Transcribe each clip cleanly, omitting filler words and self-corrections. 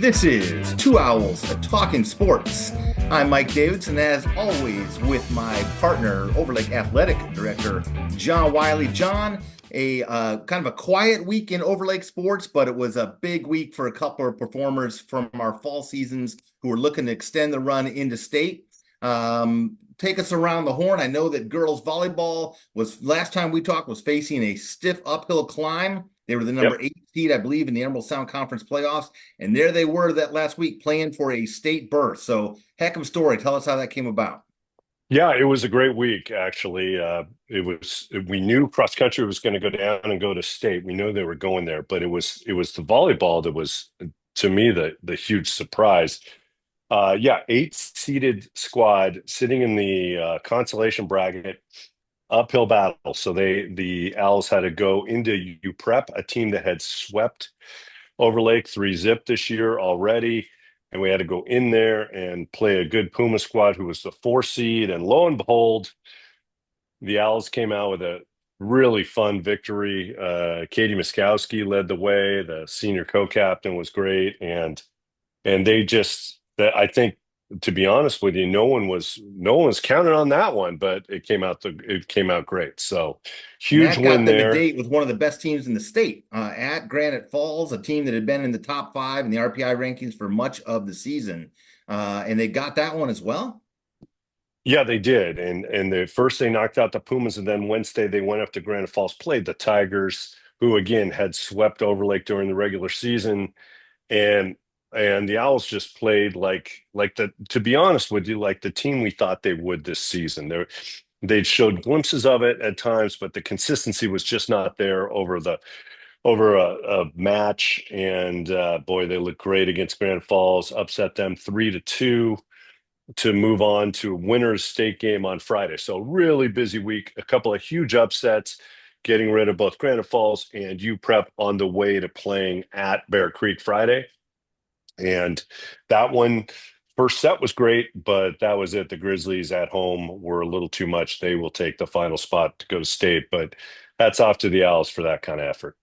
This is Two Owls Talking Sports. I'm Mike Davidson, as always, with my partner, Overlake Athletic Director, John Wiley. John, a kind of a quiet week in Overlake sports, but it was a big week for a couple of performers from our fall seasons who were looking to extend the run into state. Take us around the horn. I know that girls volleyball was, last time we talked, was facing a stiff uphill climb. They were the number Yep. 8 seed, I believe, in the Emerald Sound Conference playoffs. And there they were that last week playing for a state berth. So, heck of a story. Tell us how that came about. Yeah, it was a great week, actually. We knew cross country was going to go down and go to state. We knew they were going there, but it was the volleyball that was, to me, the huge surprise. Yeah, 8 seeded squad sitting in the consolation bracket, uphill battle. So the Owls had to go into U Prep, a team that had swept Overlake 3-zip this year already. And we had to go in there and play a good Puma squad who was the 4 seed. And lo and behold, the Owls came out with a really fun victory. Katie Miskowski led the way. The senior co-captain was great. And they just, that I think, to be honest with you, no one was counting on that one, but it came out great. So And huge that win got them a there. date with one of the best teams in the state at Granite Falls, a team that had been in the top 5 in the RPI rankings for much of the season. And they got that one as well. Yeah, they did. And the first they knocked out the Pumas, and then Wednesday they went up to Granite Falls, played the Tigers, who again had swept Overlake during the regular season. And and the Owls just played like the to be honest with you, like the team we thought they would this season. They showed glimpses of it at times, but the consistency was just not there over a match. And boy, they looked great against Granite Falls, upset them 3-2 to move on to winner's state game on Friday. So really busy week, a couple of huge upsets, getting rid of both Granite Falls and U Prep on the way to playing at Bear Creek Friday. And that one, first set was great, but that was it. The Grizzlies at home were a little too much. They will take the final spot to go to state, but hats off to the Owls for that kind of effort.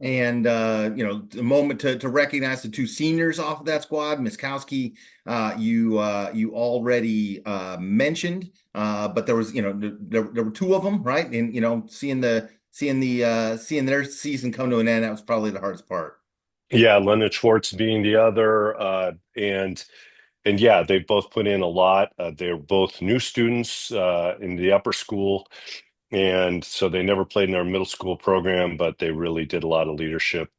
And the moment to recognize the two seniors off of that squad, Miskowski, you already mentioned, but there was there were two of them, right? And seeing their season come to an end, that was probably the hardest part. Yeah, Leonard Schwartz being the other, and yeah, they both put in a lot. They're both new students in the upper school, and so they never played in our middle school program, but they really did a lot of leadership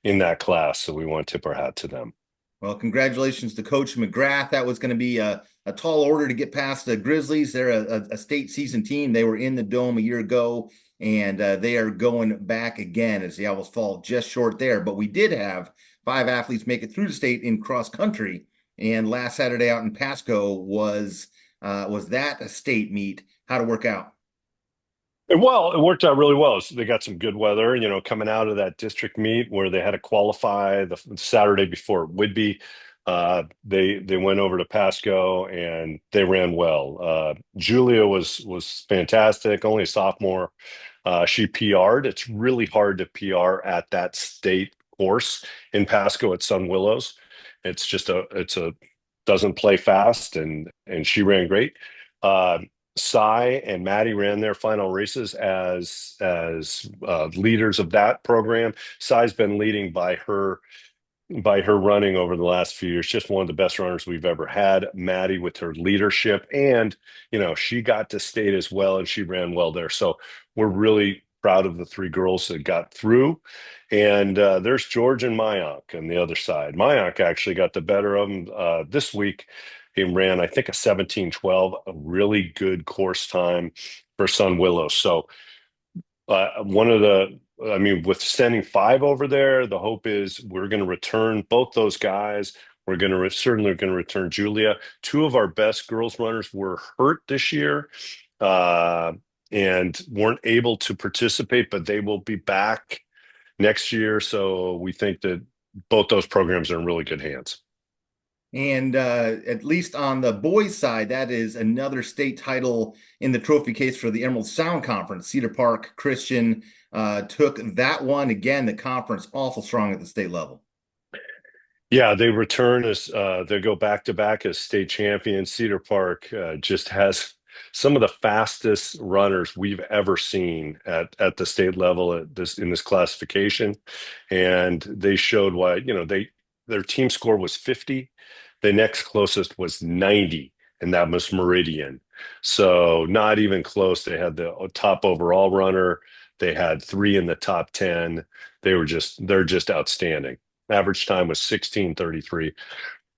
in that class. So we want to tip our hat to them. Well, congratulations to Coach McGrath. That was going to be a tall order to get past the Grizzlies. They're a state season team. They were in the Dome a year ago, and they are going back again as the Owls fall just short there. But we did have 5 athletes make it through the state in cross country, and last Saturday out in Pasco was that a state meet? How'd it work out? Well, it worked out really well. So they got some good weather, coming out of that district meet where they had to qualify the Saturday before Whidbey. They went over to Pasco and they ran well. Julia was fantastic, only a sophomore. She PR'd. It's really hard to PR at that state course in Pasco at Sun Willows. It's a doesn't play fast, and she ran great. Uh, Cy and Maddie ran their final races as leaders of that program. Cy's been leading by her running over the last few years. Just one of the best runners we've ever had. Maddie with her leadership, and she got to state as well, and she ran well there. So we're really proud of the 3 girls that got through. And there's George and Mayank on the other side. Mayank actually got the better of them this week. He ran, I think, a 17:12, a really good course time for Sun Willow. So I mean, with sending 5 over there, the hope is we're going to return both those guys. We're going to certainly going to return Julia. 2 of our best girls runners were hurt this year uh, and weren't able to participate, but they will be back next year. So we think that both those programs are in really good hands. And at least on the boys' side, that is another state title in the trophy case for the Emerald Sound Conference. Cedar Park Christian took that one again. The conference awful strong at the state level. Yeah, they return as they go back to back as state champions. Cedar Park just has some of the fastest runners we've ever seen at the state level at this in this classification, and they showed why. Their team score was 50. The next closest was 90, and that was Meridian. So not even close. They had the top overall runner. They had three in the top 10. They're just outstanding. Average time was 16:33.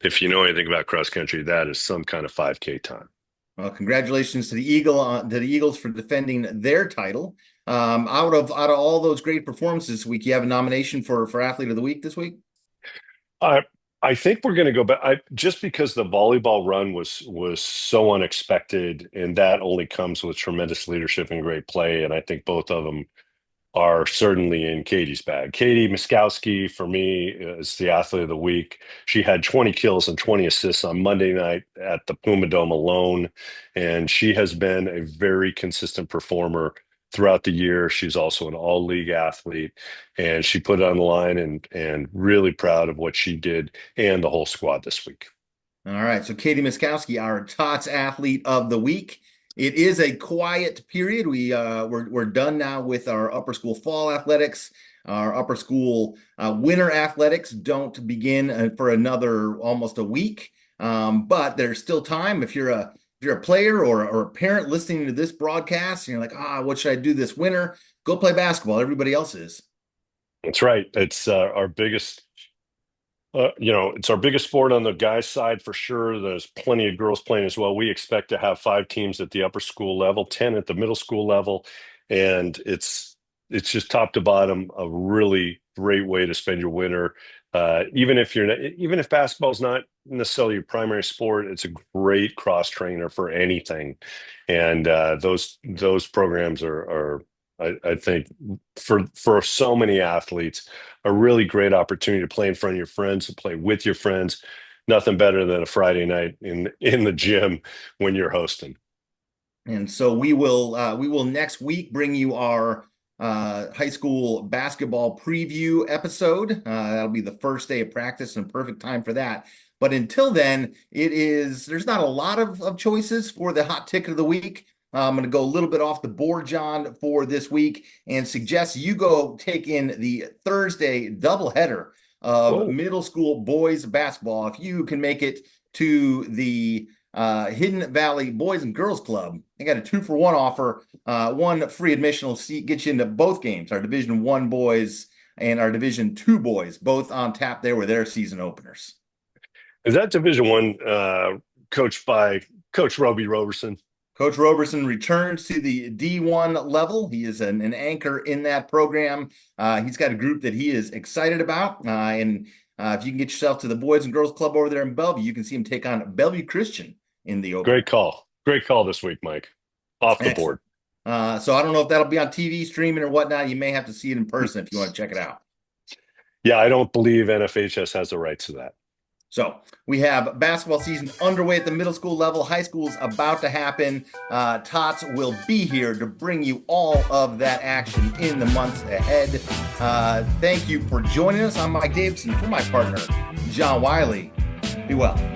If you know anything about cross country, that is some kind of 5K time. Well, congratulations to the Eagles for defending their title. Out of all those great performances this week, you have a nomination for Athlete of the Week this week? I I think we're going to go back just because the volleyball run was so unexpected, and that only comes with tremendous leadership and great play. And I think both of them are certainly in Katie's bag. Katie Miskowski, for me, is the athlete of the week. She had 20 kills and 20 assists on Monday night at the Puma Dome alone, and she has been a very consistent performer throughout the year. She's also an all-league athlete, and she put it on the line and really proud of what she did and the whole squad this week. All right, so Katie Miskowski, our TOTS athlete of the week. It is a quiet period. We're done now with our upper school fall athletics. Our upper school winter athletics don't begin for another almost a week. But there's still time if you're a player or a parent listening to this broadcast and you're like, what should I do this winter? Go play basketball. Everybody else is. That's right. It's our biggest it's our biggest sport on the guys' side for sure. There's plenty of girls playing as well. We expect to have 5 teams at the upper school level, 10 at the middle school level, and it's just top to bottom a really great way to spend your winter. Even if basketball is not necessarily your primary sport, it's a great cross trainer for anything, and those programs are I think for so many athletes, a really great opportunity to play in front of your friends, to play with your friends. Nothing better than a Friday night in the gym when you're hosting. And so we will next week bring you our high school basketball preview episode. That'll be the first day of practice and perfect time for that. But until then, there's not a lot of choices for the hot ticket of the week. I'm going to go a little bit off the board, John, for this week and suggest you go take in the Thursday doubleheader of middle school boys basketball. If you can make it to the Hidden Valley Boys and Girls Club, they got a 2-for-1 offer. One free admissional seat gets you into both games, our Division I boys and our Division II boys, both on tap there with their season openers. Is that Division I coached by Coach Roby Roberson? Coach Roberson returns to the D1 level. He is an anchor in that program. He's got a group that he is excited about. And if you can get yourself to the Boys and Girls Club over there in Bellevue, you can see him take on Bellevue Christian in the open. Great call. Great call this week, Mike. Off the board. So I don't know if that'll be on TV streaming or whatnot. You may have to see it in person if you want to check it out. Yeah, I don't believe NFHS has the rights to that. So we have basketball season underway at the middle school level. High school's about to happen. TOTS will be here to bring you all of that action in the months ahead. Thank you for joining us. I'm Mike Davidson for my partner, John Wiley. Be well.